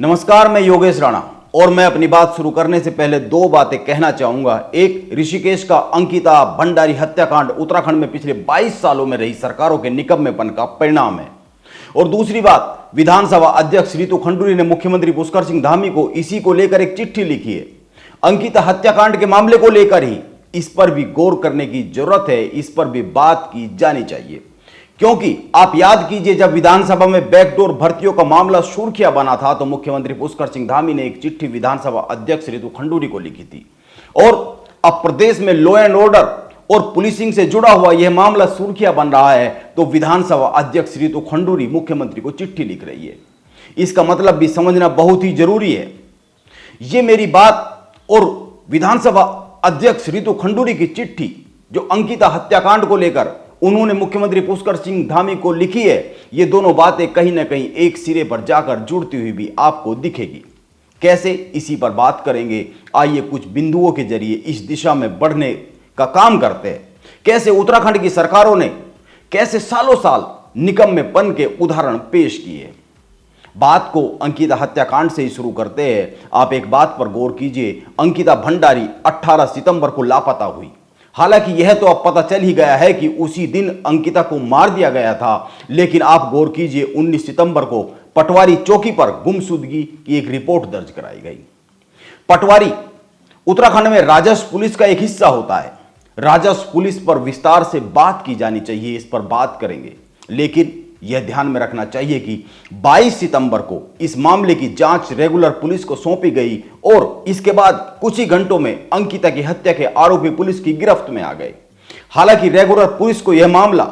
नमस्कार, मैं योगेश राणा और मैं अपनी बात शुरू करने से पहले दो बातें कहना चाहूंगा। एक, ऋषिकेश का अंकिता भंडारी हत्याकांड उत्तराखंड में पिछले 22 सालों में रही सरकारों के निकम्मेपन का परिणाम है। और दूसरी बात, विधानसभा अध्यक्ष रितु खंडूरी ने मुख्यमंत्री पुष्कर सिंह धामी को इसी को लेकर एक चिट्ठी लिखी है। अंकिता हत्याकांड के मामले को लेकर ही इस पर भी गौर करने की जरूरत है, इस पर भी बात की जानी चाहिए। क्योंकि आप याद कीजिए, जब विधानसभा में बैकडोर भर्तियों का मामला सुर्खियां बना था तो मुख्यमंत्री पुष्कर सिंह धामी ने एक चिट्ठी विधानसभा अध्यक्ष रितु खंडूरी को लिखी थी। और अब प्रदेश में लॉ एंड ऑर्डर और पुलिसिंग से जुड़ा हुआ यह मामला सुर्खियां बन रहा है तो विधानसभा अध्यक्ष रितु खंडूरी मुख्यमंत्री को चिट्ठी लिख रही है। इसका मतलब भी समझना बहुत ही जरूरी है। यह मेरी बात और विधानसभा अध्यक्ष रितु खंडूरी की चिट्ठी जो अंकिता हत्याकांड को लेकर उन्होंने मुख्यमंत्री पुष्कर सिंह धामी को लिखी है, ये दोनों बातें कहीं ना कहीं एक सिरे पर जाकर जुड़ती हुई भी आपको दिखेगी। कैसे, इसी पर बात करेंगे। आइए कुछ बिंदुओं के जरिए इस दिशा में बढ़ने का काम करते हैं। कैसे उत्तराखंड की सरकारों ने कैसे सालों साल निकम्मेपन के उदाहरण पेश किए। बात को अंकिता हत्याकांड से ही शुरू करते हैं। आप एक बात पर गौर कीजिए, अंकिता भंडारी 18 सितंबर को लापता हुई। हालांकि यह तो अब पता चल ही गया है कि उसी दिन अंकिता को मार दिया गया था, लेकिन आप गौर कीजिए 19 सितंबर को पटवारी चौकी पर गुमशुदगी की एक रिपोर्ट दर्ज कराई गई। पटवारी उत्तराखंड में राजस्व पुलिस का एक हिस्सा होता है। राजस्व पुलिस पर विस्तार से बात की जानी चाहिए, इस पर बात करेंगे। लेकिन यह ध्यान में रखना चाहिए कि 22 सितंबर को इस मामले की जांच रेगुलर पुलिस को सौंपी गई और इसके बाद कुछ ही घंटों में अंकिता की हत्या के आरोपी पुलिस की गिरफ्त में आ गए। हालांकि रेगुलर पुलिस को यह मामला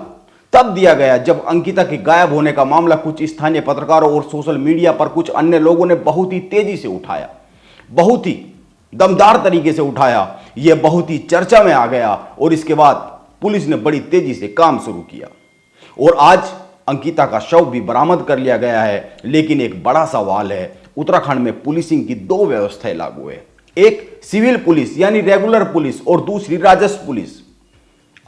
तब दिया गया जब अंकिता के गायब होने का मामला कुछ स्थानीय पत्रकारों और सोशल मीडिया पर कुछ अन्य लोगों ने बहुत ही तेजी से उठाया, बहुत ही दमदार तरीके से उठाया। यह बहुत ही चर्चा में आ गया और इसके बाद पुलिस ने बड़ी तेजी से काम शुरू किया और आज अंकिता का शव भी बरामद कर लिया गया है। लेकिन एक बड़ा सवाल है, उत्तराखंड में पुलिसिंग की दो व्यवस्थाएं लागू है। एक सिविल पुलिस यानी रेगुलर पुलिस और दूसरी राजस्व पुलिस।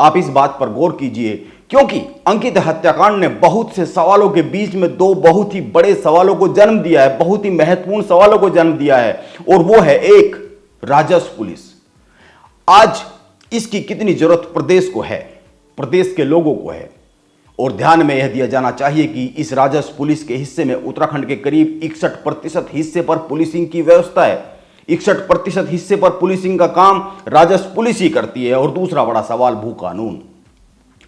आप इस बात पर गौर कीजिए क्योंकि अंकिता हत्याकांड ने बहुत से सवालों के बीच में दो बहुत ही बड़े सवालों को जन्म दिया है, बहुत ही महत्वपूर्ण सवालों को जन्म दिया है। और वो है एक, राजस्व पुलिस। आज इसकी कितनी जरूरत प्रदेश को है, प्रदेश के लोगों को है। और ध्यान में यह दिया जाना चाहिए कि इस राजस्व पुलिस के हिस्से में उत्तराखंड के करीब 61% हिस्से पर पुलिसिंग की व्यवस्था है। 61% हिस्से पर पुलिसिंग का काम राजस्व पुलिस ही करती है। और दूसरा बड़ा सवाल, भू कानून।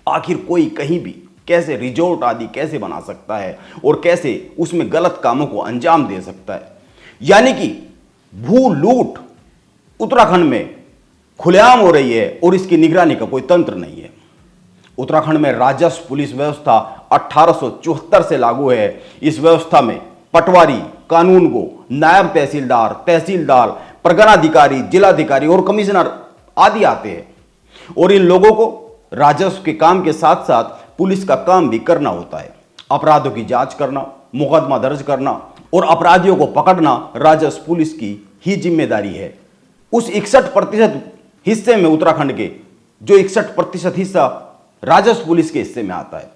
आखिर कोई कहीं भी कैसे रिजॉर्ट आदि कैसे बना सकता है और कैसे उसमें गलत कामों को अंजाम दे सकता है। यानी कि भू लूट उत्तराखंड में खुलेआम हो रही है और इसकी निगरानी का कोई तंत्र नहीं है। उत्तराखंड में राजस्व पुलिस व्यवस्था 1874 से लागू है। इस व्यवस्था में पटवारी, कानूनगो, नायब तहसीलदार, तहसीलदार, परगनाधिकारी, जिलाधिकारी और कमिश्नर आदि आते हैं। और इन लोगों को राजस्व के काम के साथ साथ पुलिस का काम भी करना होता है। अपराधों की जांच करना, मुकदमा दर्ज करना और अपराधियों को पकड़ना राजस्व पुलिस की ही जिम्मेदारी है। उस 61% हिस्से में उत्तराखंड के जो 61% हिस्सा राजस्व पुलिस के हिस्से में आता है।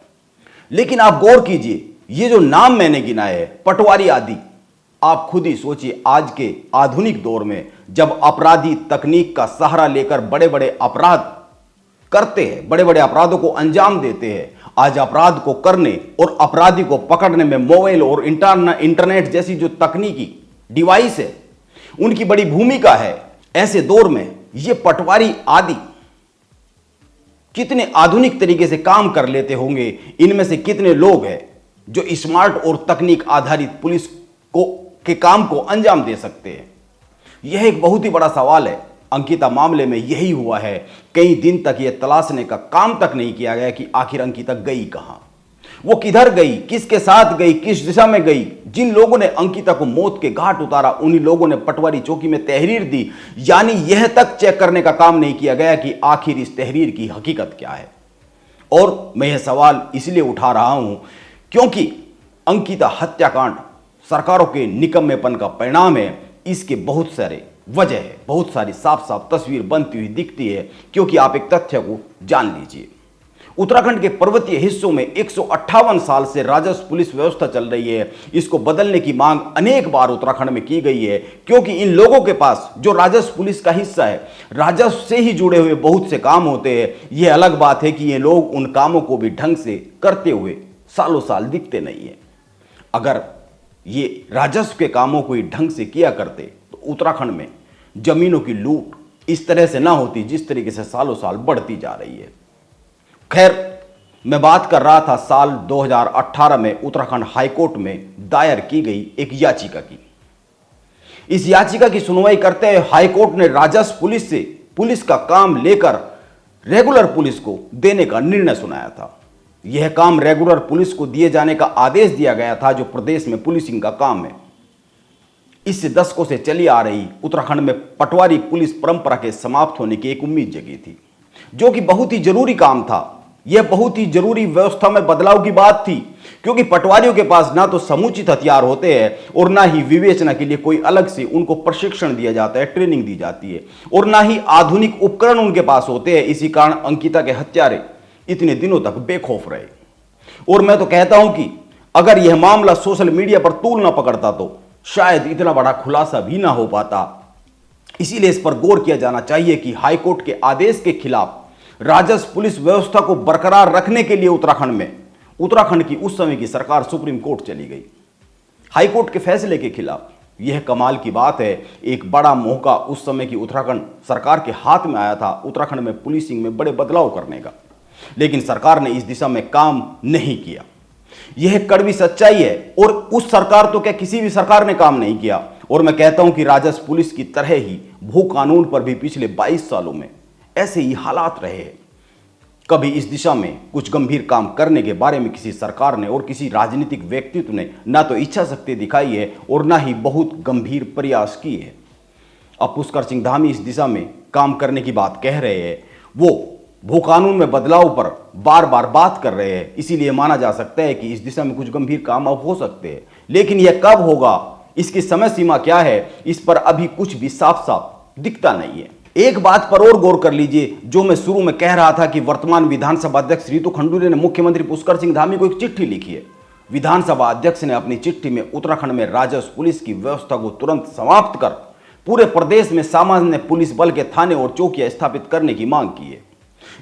लेकिन आप गौर कीजिए, ये जो नाम मैंने गिनाए हैं, पटवारी आदि, आप खुद ही सोचिए आज के आधुनिक दौर में जब अपराधी तकनीक का सहारा लेकर बड़े बड़े अपराध करते हैं, बड़े बड़े अपराधों को अंजाम देते हैं। आज अपराध को करने और अपराधी को पकड़ने में मोबाइल और इंटरनेट जैसी जो तकनीकी डिवाइस है उनकी बड़ी भूमिका है। ऐसे दौर में ये पटवारी आदि कितने आधुनिक तरीके से काम कर लेते होंगे। इनमें से कितने लोग हैं जो स्मार्ट और तकनीक आधारित पुलिस को के काम को अंजाम दे सकते हैं। यह एक बहुत ही बड़ा सवाल है। अंकिता मामले में यही हुआ है। कई दिन तक यह तलाशने का काम तक नहीं किया गया कि आखिर अंकिता गई कहां, वो किधर गई, किसके साथ गई, किस दिशा में गई। जिन लोगों ने अंकिता को मौत के घाट उतारा उन्हीं लोगों ने पटवारी चौकी में तहरीर दी। यानी यह तक चेक करने का काम नहीं किया गया कि आखिर इस तहरीर की हकीकत क्या है। और मैं यह सवाल इसलिए उठा रहा हूं क्योंकि अंकिता हत्याकांड सरकारों के निकम्मेपन का परिणाम है। इसके बहुत सारे वजह है, बहुत सारी साफ साफ तस्वीर बनती हुई दिखती है। क्योंकि आप एक तथ्य को जान लीजिए, उत्तराखंड के पर्वतीय हिस्सों में 158 साल से राजस्व पुलिस व्यवस्था चल रही है। इसको बदलने की मांग अनेक बार उत्तराखंड में की गई है, क्योंकि इन लोगों के पास जो राजस्व पुलिस का हिस्सा है, राजस्व से ही जुड़े हुए बहुत से काम होते हैं। यह अलग बात है कि ये लोग उन कामों को भी ढंग से करते हुए सालों साल दिखते नहीं है। अगर ये राजस्व के कामों को ही ढंग से किया करते तो उत्तराखंड में जमीनों की लूट इस तरह से ना होती जिस तरीके से सालों साल बढ़ती जा रही है। खैर, मैं बात कर रहा था साल 2018 में उत्तराखंड हाईकोर्ट में दायर की गई एक याचिका की। इस याचिका की सुनवाई करते हुए हाईकोर्ट ने राजस्व पुलिस से पुलिस का काम लेकर रेगुलर पुलिस को देने का निर्णय सुनाया था। यह काम रेगुलर पुलिस को दिए जाने का आदेश दिया गया था, जो प्रदेश में पुलिसिंग का काम है। इससे दशकों से चली आ रही उत्तराखंड में पटवारी पुलिस परंपरा के समाप्त होने की एक उम्मीद जगी थी, जो कि बहुत ही जरूरी काम था। यह बहुत ही जरूरी व्यवस्था में बदलाव की बात थी, क्योंकि पटवारियों के पास ना तो समुचित हथियार होते हैं और ना ही विवेचना के लिए कोई अलग से उनको प्रशिक्षण दिया जाता है, ट्रेनिंग दी जाती है, और ना ही आधुनिक उपकरण उनके पास होते हैं। इसी कारण अंकिता के हत्यारे इतने दिनों तक बेखौफ रहे। और मैं तो कहता हूं कि अगर यह मामला सोशल मीडिया पर तूल ना पकड़ता तो शायद इतना बड़ा खुलासा भी ना हो पाता। इसीलिए इस पर गौर किया जाना चाहिए कि हाईकोर्ट के आदेश के खिलाफ राजस्व पुलिस व्यवस्था को बरकरार रखने के लिए उत्तराखंड की उस समय की सरकार सुप्रीम कोर्ट चली गई। हाईकोर्ट के फैसले के खिलाफ। यह कमाल की बात है, एक बड़ा मौका उस समय की उत्तराखंड सरकार के हाथ में आया था उत्तराखंड में पुलिसिंग में बड़े बदलाव करने का, लेकिन सरकार ने इस दिशा में काम नहीं किया। यह कड़वी सच्चाई है। और उस सरकार तो क्या किसी भी सरकार ने काम नहीं किया। और मैं कहता हूं कि राजस्व पुलिस की तरह ही भू कानून पर भी पिछले 22 सालों में ऐसे ही हालात रहे हैं। कभी इस दिशा में कुछ गंभीर काम करने के बारे में किसी सरकार ने और किसी राजनीतिक व्यक्तित्व ने ना तो इच्छा शक्ति दिखाई है और ना ही बहुत गंभीर प्रयास किए हैं। अब पुष्कर सिंह धामी इस दिशा में काम करने की बात कह रहे हैं, वो भू कानून में बदलाव पर बार बार बात कर रहे हैं। इसीलिए माना जा सकता है कि इस दिशा में कुछ गंभीर काम अब हो सकते हैं, लेकिन यह कब होगा, इसकी समय सीमा क्या है, इस पर अभी कुछ भी साफ साफ दिखता नहीं है। एक बात पर और गौर कर लीजिए, जो मैं शुरू में कह रहा था कि वर्तमान विधानसभा अध्यक्ष रितु खंडूरी ने मुख्यमंत्री पुष्कर सिंह धामी को एक चिट्ठी लिखी है। विधानसभा अध्यक्ष ने अपनी चिट्ठी में उत्तराखंड में राजस्व पुलिस की व्यवस्था को तुरंत समाप्त कर पूरे प्रदेश में सामान्य पुलिस बल के थाने और चौकियां स्थापित करने की मांग की है।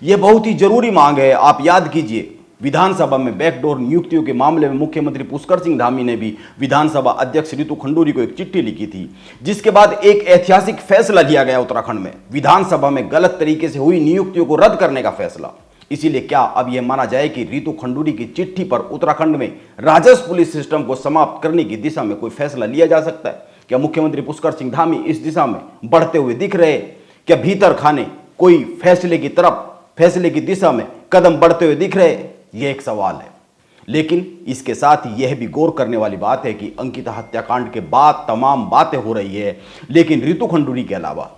यह बहुत ही जरूरी मांग है। आप याद कीजिए, विधानसभा में बैकडोर नियुक्तियों के मामले में मुख्यमंत्री पुष्कर सिंह धामी ने भी विधानसभा अध्यक्ष रितु खंडूरी को एक चिट्ठी लिखी थी, जिसके बाद एक ऐतिहासिक फैसला लिया गया उत्तराखंड में, विधानसभा में गलत तरीके से हुई नियुक्तियों को रद्द करने का फैसला। इसीलिए क्या अब यह माना जाए कि रितु खंडूरी की चिट्ठी पर उत्तराखंड में राजस्व पुलिस सिस्टम को समाप्त करने की दिशा में कोई फैसला लिया जा सकता है? क्या मुख्यमंत्री पुष्कर सिंह धामी इस दिशा में बढ़ते हुए दिख रहे? क्या भीतर खाने कोई फैसले की दिशा में कदम बढ़ते हुए दिख रहे? यह एक सवाल है। लेकिन इसके साथ ही यह भी गौर करने वाली बात है कि अंकिता हत्याकांड के बाद तमाम बातें हो रही है, लेकिन रितु खंडूरी के अलावा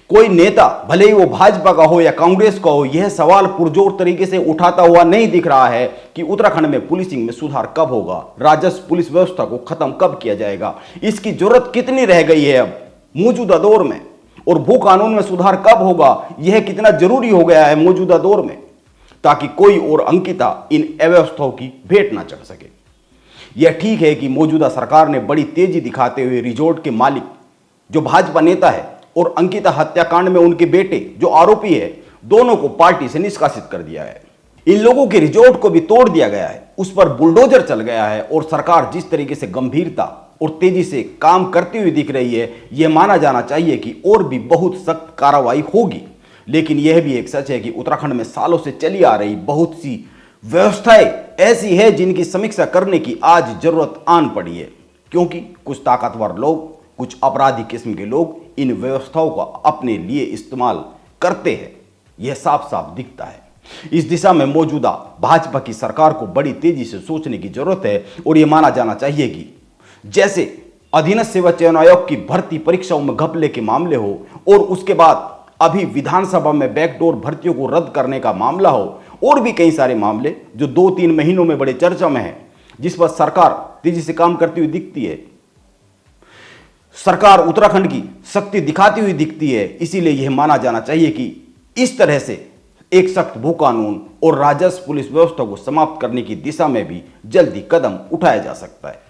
कोई नेता, भले ही वो भाजपा का हो या कांग्रेस का हो, यह सवाल पुरजोर तरीके से उठाता हुआ नहीं दिख रहा है कि उत्तराखंड में पुलिसिंग में सुधार कब होगा, राजस्व पुलिस व्यवस्था को खत्म कब किया जाएगा, इसकी जरूरत कितनी रह गई है अब मौजूदा दौर में, और भू कानून में सुधार कब होगा, यह कितना जरूरी हो गया है मौजूदा दौर में, ताकि कोई और अंकिता इन अव्यवस्थाओं की भेंट ना चढ़ सके। यह ठीक है कि मौजूदा सरकार ने बड़ी तेजी दिखाते हुए रिजॉर्ट के मालिक जो भाजपा नेता है और अंकिता हत्याकांड में उनके बेटे जो आरोपी है, दोनों को पार्टी से निष्कासित कर दिया है। इन लोगों के रिजॉर्ट को भी तोड़ दिया गया है, उस पर बुलडोजर चल गया है, और सरकार जिस तरीके से गंभीरता और तेजी से काम करती हुई दिख रही है, यह माना जाना चाहिए कि और भी बहुत सख्त कार्रवाई होगी। लेकिन यह भी एक सच है कि उत्तराखंड में सालों से चली आ रही बहुत सी व्यवस्थाएं ऐसी है जिनकी समीक्षा करने की आज जरूरत आन पड़ी है, क्योंकि कुछ ताकतवर लोग, कुछ अपराधी किस्म के लोग इन व्यवस्थाओं को अपने लिए इस्तेमाल करते हैं। यह साफ साफ दिखता है। इस दिशा में मौजूदा भाजपा की सरकार को बड़ी तेजी से सोचने की जरूरत है, और यह माना जाना चाहिए कि जैसे अधीनस्थ सेवा चयन आयोग की भर्ती परीक्षाओं में घपले के मामले हो, और उसके बाद अभी विधानसभा में बैकडोर भर्तियों को रद्द करने का मामला हो, और भी कई सारे मामले जो 2-3 महीनों में बड़े चर्चा में हैं, जिस पर सरकार तेजी से काम करती हुई दिखती है। सरकार उत्तराखंड की शक्ति दिखाती हुई दिखती है। इसीलिए यह माना जाना चाहिए कि इस तरह से एक सख्त भू कानून और राजस्व पुलिस व्यवस्था को समाप्त करने की दिशा में भी जल्दी कदम उठाया जा सकता है।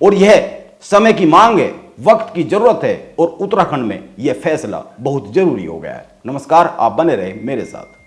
और यह समय की मांग है, वक्त की जरूरत है और उत्तराखंड में यह फैसला बहुत जरूरी हो गया है। नमस्कार, आप बने रहे मेरे साथ।